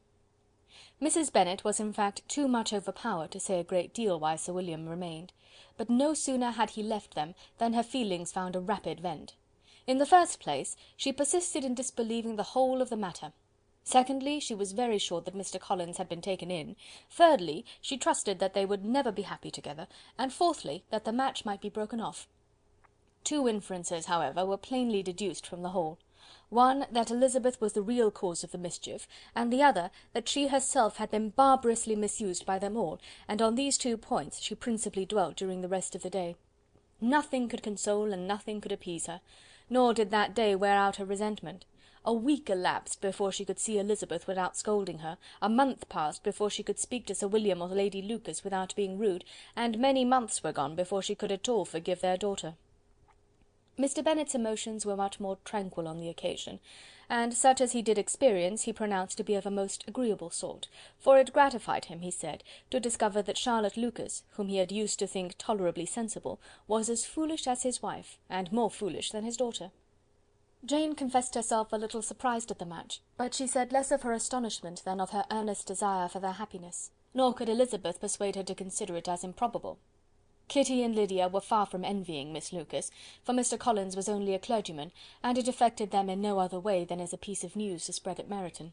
Mrs. Bennet was in fact too much overpowered to say a great deal while Sir William remained, but no sooner had he left them than her feelings found a rapid vent. In the first place, she persisted in disbelieving the whole of the matter. Secondly, she was very sure that Mr. Collins had been taken in. Thirdly, she trusted that they would never be happy together, and fourthly, that the match might be broken off. Two inferences, however, were plainly deduced from the whole. One, that Elizabeth was the real cause of the mischief, and the other, that she herself had been barbarously misused by them all, and on these two points she principally dwelt during the rest of the day. Nothing could console and nothing could appease her, nor did that day wear out her resentment. A week elapsed before she could see Elizabeth without scolding her, a month passed before she could speak to Sir William or Lady Lucas without being rude, and many months were gone before she could at all forgive their daughter. Mr. Bennet's emotions were much more tranquil on the occasion, and such as he did experience he pronounced to be of a most agreeable sort, for it gratified him, he said, to discover that Charlotte Lucas, whom he had used to think tolerably sensible, was as foolish as his wife, and more foolish than his daughter. Jane confessed herself a little surprised at the match, but she said less of her astonishment than of her earnest desire for their happiness, nor could Elizabeth persuade her to consider it as improbable. Kitty and Lydia were far from envying Miss Lucas, for Mr. Collins was only a clergyman, and it affected them in no other way than as a piece of news to spread at Meryton.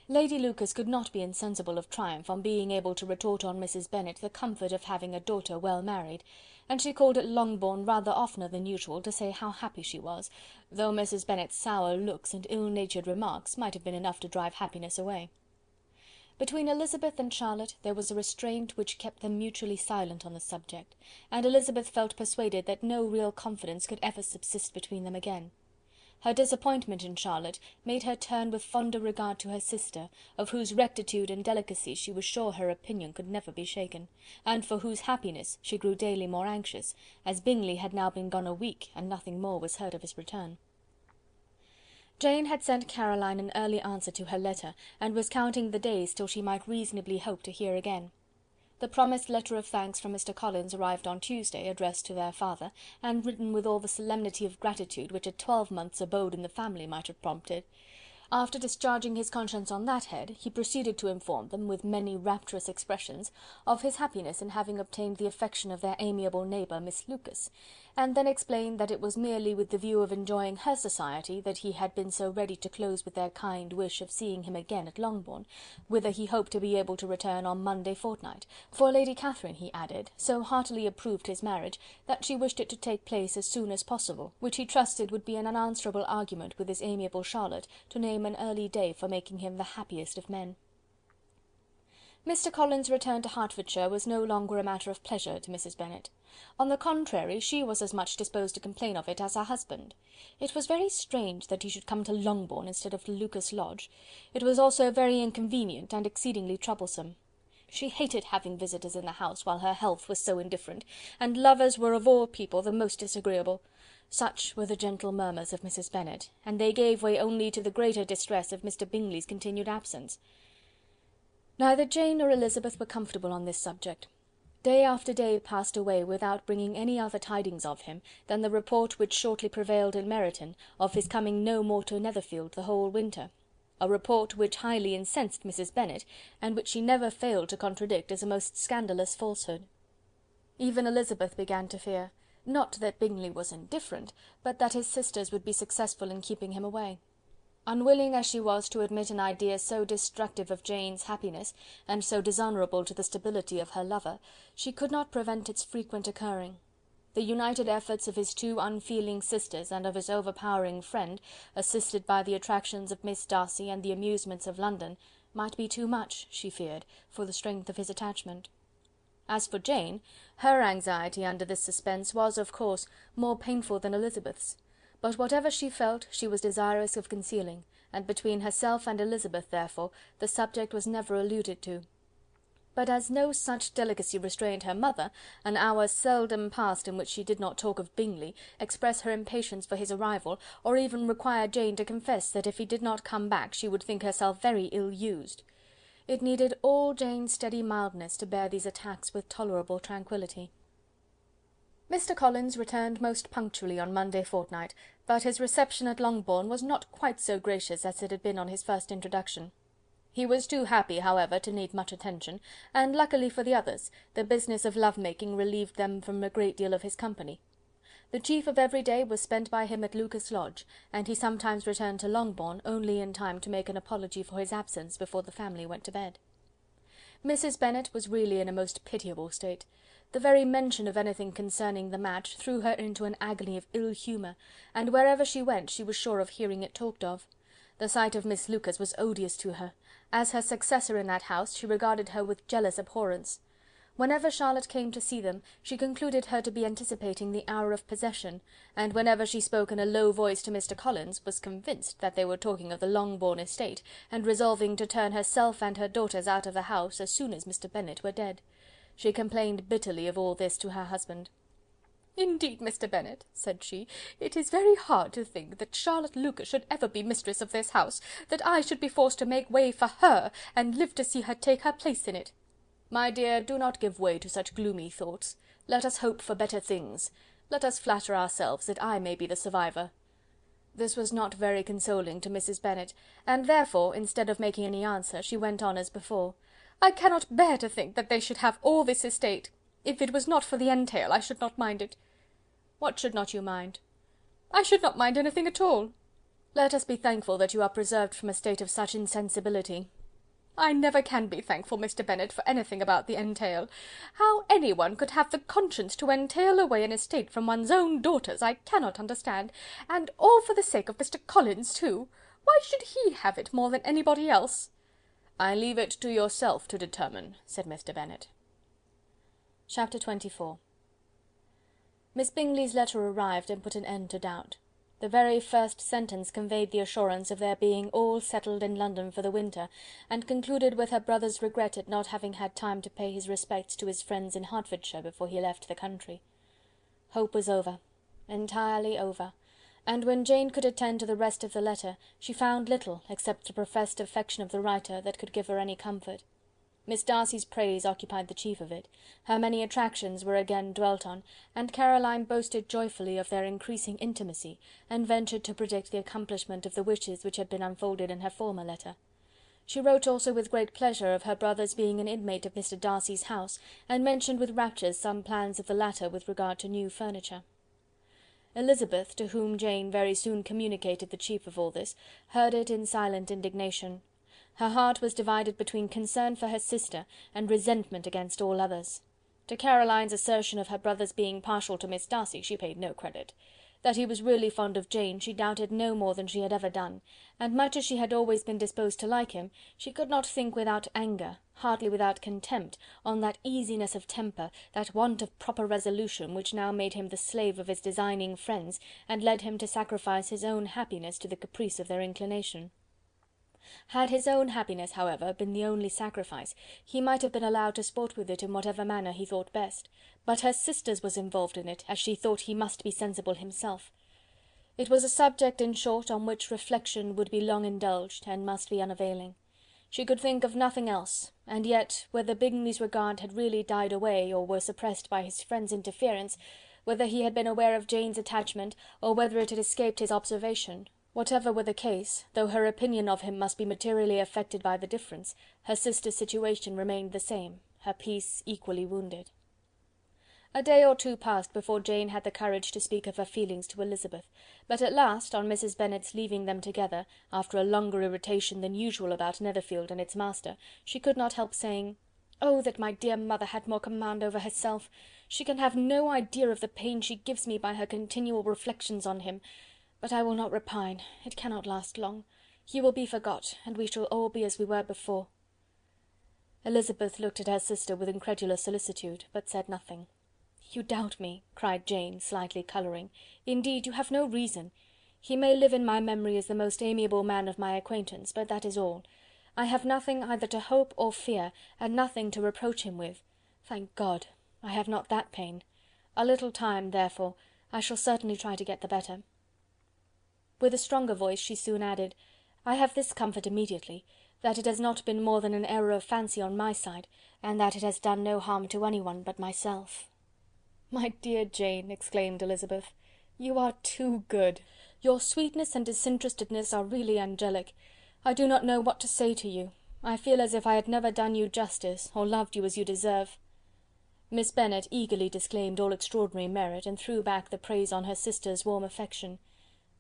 Lady Lucas could not be insensible of triumph on being able to retort on Mrs. Bennet the comfort of having a daughter well married, and she called at Longbourn rather oftener than usual to say how happy she was, though Mrs. Bennet's sour looks and ill-natured remarks might have been enough to drive happiness away. Between Elizabeth and Charlotte there was a restraint which kept them mutually silent on the subject, and Elizabeth felt persuaded that no real confidence could ever subsist between them again. Her disappointment in Charlotte made her turn with fonder regard to her sister, of whose rectitude and delicacy she was sure her opinion could never be shaken, and for whose happiness she grew daily more anxious, as Bingley had now been gone a week, and nothing more was heard of his return. Jane had sent Caroline an early answer to her letter, and was counting the days till she might reasonably hope to hear again. The promised letter of thanks from Mr. Collins arrived on Tuesday, addressed to their father, and written with all the solemnity of gratitude which a 12-month's abode in the family might have prompted. After discharging his conscience on that head, he proceeded to inform them, with many rapturous expressions, of his happiness in having obtained the affection of their amiable neighbour, Miss Lucas, and then explained that it was merely with the view of enjoying her society that he had been so ready to close with their kind wish of seeing him again at Longbourn, whither he hoped to be able to return on Monday fortnight, for Lady Catherine, he added, so heartily approved his marriage, that she wished it to take place as soon as possible, which he trusted would be an unanswerable argument with his amiable Charlotte to name an early day for making him the happiest of men. Mr. Collins' return to Hertfordshire was no longer a matter of pleasure to Mrs. Bennet. On the contrary, she was as much disposed to complain of it as her husband. It was very strange that he should come to Longbourn instead of to Lucas Lodge. It was also very inconvenient and exceedingly troublesome. She hated having visitors in the house while her health was so indifferent, and lovers were of all people the most disagreeable. Such were the gentle murmurs of Mrs. Bennet, and they gave way only to the greater distress of Mr. Bingley's continued absence. Neither Jane nor Elizabeth were comfortable on this subject. Day after day passed away without bringing any other tidings of him than the report which shortly prevailed in Meryton of his coming no more to Netherfield the whole winter, a report which highly incensed Mrs. Bennet, and which she never failed to contradict as a most scandalous falsehood. Even Elizabeth began to fear, not that Bingley was indifferent, but that his sisters would be successful in keeping him away. Unwilling as she was to admit an idea so destructive of Jane's happiness, and so dishonourable to the stability of her lover, she could not prevent its frequent occurring. The united efforts of his two unfeeling sisters and of his overpowering friend, assisted by the attractions of Miss Darcy and the amusements of London, might be too much, she feared, for the strength of his attachment. As for Jane, her anxiety under this suspense was, of course, more painful than Elizabeth's, but whatever she felt she was desirous of concealing, and between herself and Elizabeth, therefore, the subject was never alluded to. But as no such delicacy restrained her mother, an hour seldom passed in which she did not talk of Bingley, express her impatience for his arrival, or even require Jane to confess that if he did not come back she would think herself very ill-used. It needed all Jane's steady mildness to bear these attacks with tolerable tranquillity. Mr. Collins returned most punctually on Monday fortnight, but his reception at Longbourn was not quite so gracious as it had been on his first introduction. He was too happy, however, to need much attention, and luckily for the others, the business of love-making relieved them from a great deal of his company. The chief of every day was spent by him at Lucas Lodge, and he sometimes returned to Longbourn only in time to make an apology for his absence before the family went to bed. Mrs. Bennet was really in a most pitiable state. The very mention of anything concerning the match threw her into an agony of ill humour, and wherever she went she was sure of hearing it talked of. The sight of Miss Lucas was odious to her. As her successor in that house, she regarded her with jealous abhorrence. Whenever Charlotte came to see them, she concluded her to be anticipating the hour of possession, and whenever she spoke in a low voice to Mr. Collins, was convinced that they were talking of the Longbourn estate, and resolving to turn herself and her daughters out of the house as soon as Mr. Bennet were dead. She complained bitterly of all this to her husband. "Indeed, Mr. Bennet," said she, "it is very hard to think that Charlotte Lucas should ever be mistress of this house, that I should be forced to make way for her, and live to see her take her place in it. My dear, do not give way to such gloomy thoughts. Let us hope for better things. Let us flatter ourselves that I may be the survivor." This was not very consoling to Mrs. Bennet, and therefore, instead of making any answer, she went on as before. "I cannot bear to think that they should have all this estate. If it was not for the entail, I should not mind it." "What should not you mind?" "I should not mind anything at all." "Let us be thankful that you are preserved from a state of such insensibility." "I never can be thankful, Mr. Bennet, for anything about the entail. How any one could have the conscience to entail away an estate from one's own daughters, I cannot understand, and all for the sake of Mr. Collins too. Why should he have it more than anybody else?" "I leave it to yourself to determine," said Mr. Bennet. Chapter 24. Miss Bingley's letter arrived and put an end to doubt. The very first sentence conveyed the assurance of their being all settled in London for the winter, and concluded with her brother's regret at not having had time to pay his respects to his friends in Hertfordshire before he left the country. Hope was over, entirely over, and when Jane could attend to the rest of the letter, she found little, except the professed affection of the writer, that could give her any comfort. Miss Darcy's praise occupied the chief of it, her many attractions were again dwelt on, and Caroline boasted joyfully of their increasing intimacy, and ventured to predict the accomplishment of the wishes which had been unfolded in her former letter. She wrote also with great pleasure of her brother's being an inmate of Mr. Darcy's house, and mentioned with rapture some plans of the latter with regard to new furniture. Elizabeth, to whom Jane very soon communicated the chief of all this, heard it in silent indignation. Her heart was divided between concern for her sister and resentment against all others. To Caroline's assertion of her brother's being partial to Miss Darcy she paid no credit. That he was really fond of Jane she doubted no more than she had ever done, and much as she had always been disposed to like him, she could not think without anger, hardly without contempt, on that easiness of temper, that want of proper resolution, which now made him the slave of his designing friends, and led him to sacrifice his own happiness to the caprice of their inclination. Had his own happiness, however, been the only sacrifice, he might have been allowed to sport with it in whatever manner he thought best, but her sister's was involved in it, as she thought he must be sensible himself. It was a subject, in short, on which reflection would be long indulged, and must be unavailing. She could think of nothing else, and yet, whether Bingley's regard had really died away, or were suppressed by his friend's interference, whether he had been aware of Jane's attachment, or whether it had escaped his observation, whatever were the case, though her opinion of him must be materially affected by the difference, her sister's situation remained the same, her peace equally wounded. A day or two passed before Jane had the courage to speak of her feelings to Elizabeth, but at last, on Mrs. Bennet's leaving them together, after a longer irritation than usual about Netherfield and its master, she could not help saying, "Oh, that my dear mother had more command over herself! She can have no idea of the pain she gives me by her continual reflections on him. But I will not repine, it cannot last long. He will be forgot, and we shall all be as we were before." Elizabeth looked at her sister with incredulous solicitude, but said nothing. "You doubt me," cried Jane, slightly colouring. "Indeed, you have no reason. He may live in my memory as the most amiable man of my acquaintance, but that is all. I have nothing either to hope or fear, and nothing to reproach him with. Thank God! I have not that pain. A little time, therefore, I shall certainly try to get the better." With a stronger voice she soon added, "I have this comfort immediately, that it has not been more than an error of fancy on my side, and that it has done no harm to anyone but myself." "My dear Jane," exclaimed Elizabeth, "you are too good. Your sweetness and disinterestedness are really angelic. I do not know what to say to you. I feel as if I had never done you justice, or loved you as you deserve." Miss Bennet eagerly disclaimed all extraordinary merit, and threw back the praise on her sister's warm affection.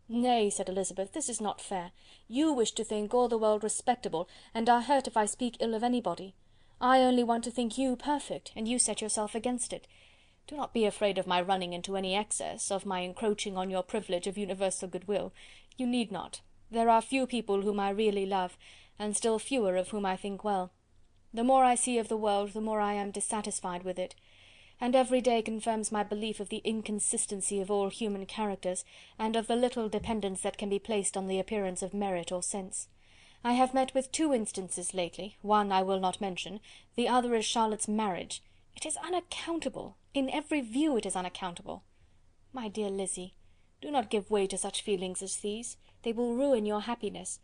"Nay," said Elizabeth, "this is not fair. You wish to think all the world respectable, and are hurt if I speak ill of anybody. I only want to think you perfect, and you set yourself against it. Do not be afraid of my running into any excess, of my encroaching on your privilege of universal goodwill. You need not. There are few people whom I really love, and still fewer of whom I think well. The more I see of the world, the more I am dissatisfied with it, and every day confirms my belief of the inconsistency of all human characters, and of the little dependence that can be placed on the appearance of merit or sense. I have met with 2 instances lately, one I will not mention, the other is Charlotte's marriage. It is unaccountable, in every view it is unaccountable. My dear Lizzy, do not give way to such feelings as these, they will ruin your happiness.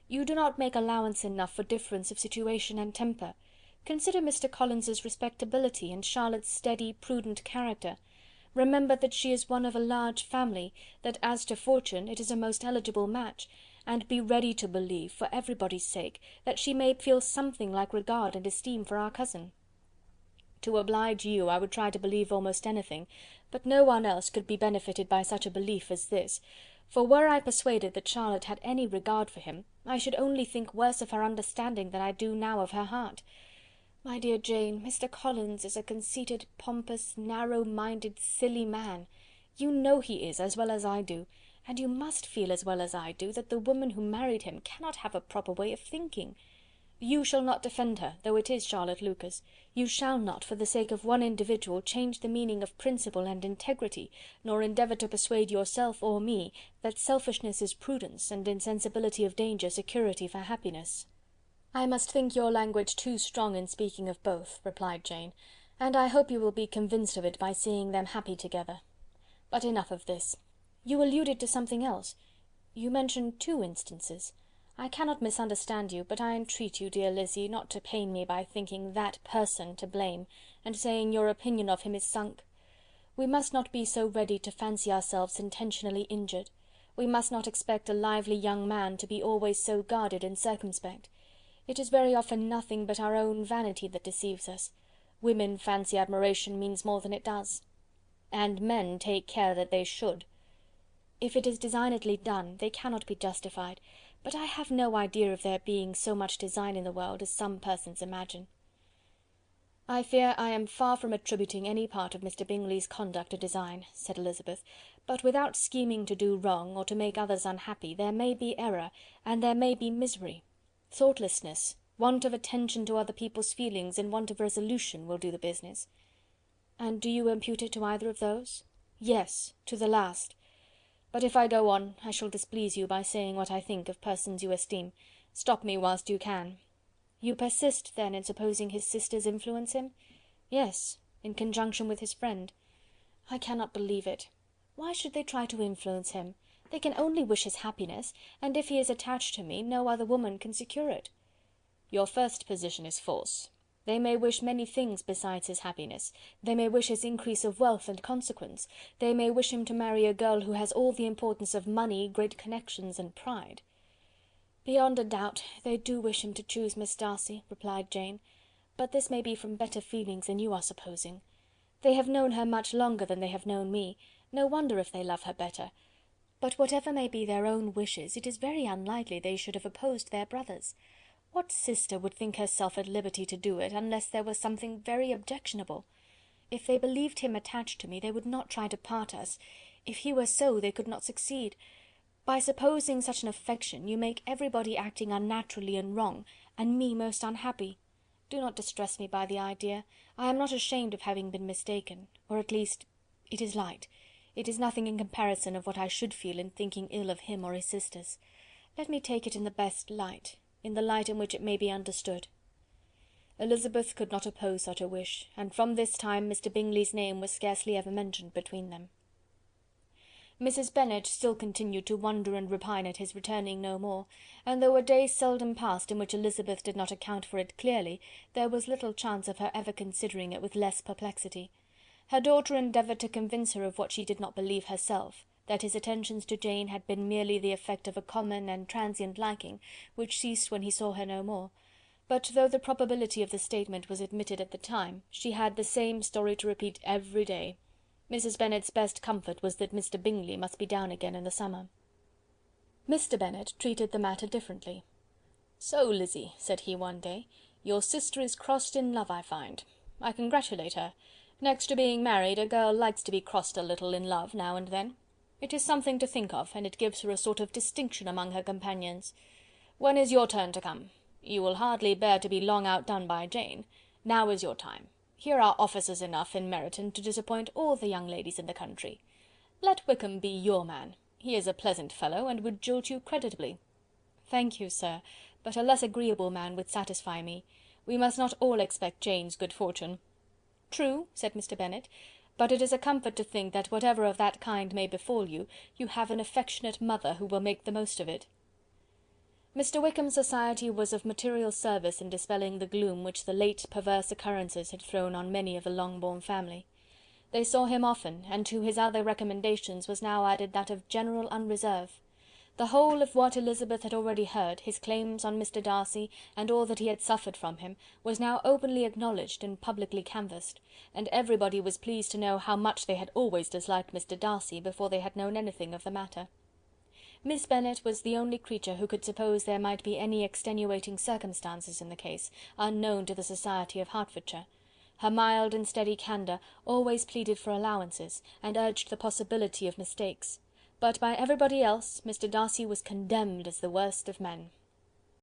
You do not make allowance enough for difference of situation and temper. Consider Mr. Collins's respectability, and Charlotte's steady, prudent character. Remember that she is one of a large family, that as to fortune, it is a most eligible match, and be ready to believe, for everybody's sake, that she may feel something like regard and esteem for our cousin. To oblige you, I would try to believe almost anything, but no one else could be benefited by such a belief as this, for were I persuaded that Charlotte had any regard for him, I should only think worse of her understanding than I do now of her heart. My dear Jane, Mr. Collins is a conceited, pompous, narrow-minded, silly man. You know he is, as well as I do, and you must feel as well as I do, that the woman who married him cannot have a proper way of thinking. You shall not defend her, though it is Charlotte Lucas. You shall not, for the sake of one individual, change the meaning of principle and integrity, nor endeavour to persuade yourself or me that selfishness is prudence, and insensibility of danger security for happiness." "I must think your language too strong in speaking of both," replied Jane, "and I hope you will be convinced of it by seeing them happy together. But enough of this. You alluded to something else. You mentioned 2 instances. I cannot misunderstand you, but I entreat you, dear Lizzy, not to pain me by thinking that person to blame, and saying your opinion of him is sunk. We must not be so ready to fancy ourselves intentionally injured. We must not expect a lively young man to be always so guarded and circumspect. It is very often nothing but our own vanity that deceives us. Women fancy admiration means more than it does. And men take care that they should. If it is designedly done, they cannot be justified, but I have no idea of there being so much design in the world as some persons imagine." "I fear I am far from attributing any part of Mr. Bingley's conduct to design," said Elizabeth, "but without scheming to do wrong, or to make others unhappy, there may be error, and there may be misery. Thoughtlessness, want of attention to other people's feelings, and want of resolution will do the business." "And do you impute it to either of those?" "Yes, to the last. But if I go on, I shall displease you by saying what I think of persons you esteem. Stop me whilst you can." "You persist, then, in supposing his sisters influence him?" "Yes, in conjunction with his friend." "I cannot believe it. Why should they try to influence him? They can only wish his happiness, and if he is attached to me, no other woman can secure it." Your first position is false. They may wish many things besides his happiness. They may wish his increase of wealth and consequence. They may wish him to marry a girl who has all the importance of money, great connections, and pride." "Beyond a doubt, they do wish him to choose Miss Darcy," replied Jane, "but this may be from better feelings than you are supposing. They have known her much longer than they have known me. No wonder if they love her better. But whatever may be their own wishes, it is very unlikely they should have opposed their brother's. What sister would think herself at liberty to do it, unless there was something very objectionable? If they believed him attached to me, they would not try to part us. If he were so, they could not succeed. By supposing such an affection, you make everybody acting unnaturally and wrong, and me most unhappy. Do not distress me by the idea. I am not ashamed of having been mistaken, or at least it is light. It is nothing in comparison of what I should feel in thinking ill of him or his sisters. Let me take it in the best light, in the light in which it may be understood." Elizabeth could not oppose such a wish, and from this time Mr. Bingley's name was scarcely ever mentioned between them. Mrs. Bennet still continued to wonder and repine at his returning no more, and though a day seldom passed in which Elizabeth did not account for it clearly, there was little chance of her ever considering it with less perplexity. Her daughter endeavoured to convince her of what she did not believe herself, that his attentions to Jane had been merely the effect of a common and transient liking, which ceased when he saw her no more; but though the probability of the statement was admitted at the time, she had the same story to repeat every day. Mrs. Bennet's best comfort was that Mr. Bingley must be down again in the summer. Mr. Bennet treated the matter differently. "So, Lizzy," said he one day, "your sister is crossed in love, I find. I congratulate her. Next to being married, a girl likes to be crossed a little in love now and then. It is something to think of, and it gives her a sort of distinction among her companions. When is your turn to come? You will hardly bear to be long outdone by Jane. Now is your time. Here are officers enough in Meryton to disappoint all the young ladies in the country. Let Wickham be your man. He is a pleasant fellow, and would jilt you creditably." "Thank you, sir, but a less agreeable man would satisfy me. We must not all expect Jane's good fortune." "True," said Mr. Bennet, "but it is a comfort to think that whatever of that kind may befall you, you have an affectionate mother who will make the most of it." Mr. Wickham's society was of material service in dispelling the gloom which the late perverse occurrences had thrown on many of the Longbourn family. They saw him often, and to his other recommendations was now added that of general unreserve. The whole of what Elizabeth had already heard, his claims on Mr. Darcy, and all that he had suffered from him, was now openly acknowledged and publicly canvassed, and everybody was pleased to know how much they had always disliked Mr. Darcy before they had known anything of the matter. Miss Bennet was the only creature who could suppose there might be any extenuating circumstances in the case, unknown to the society of Hertfordshire. Her mild and steady candour always pleaded for allowances, and urged the possibility of mistakes; but by everybody else Mr. Darcy was condemned as the worst of men.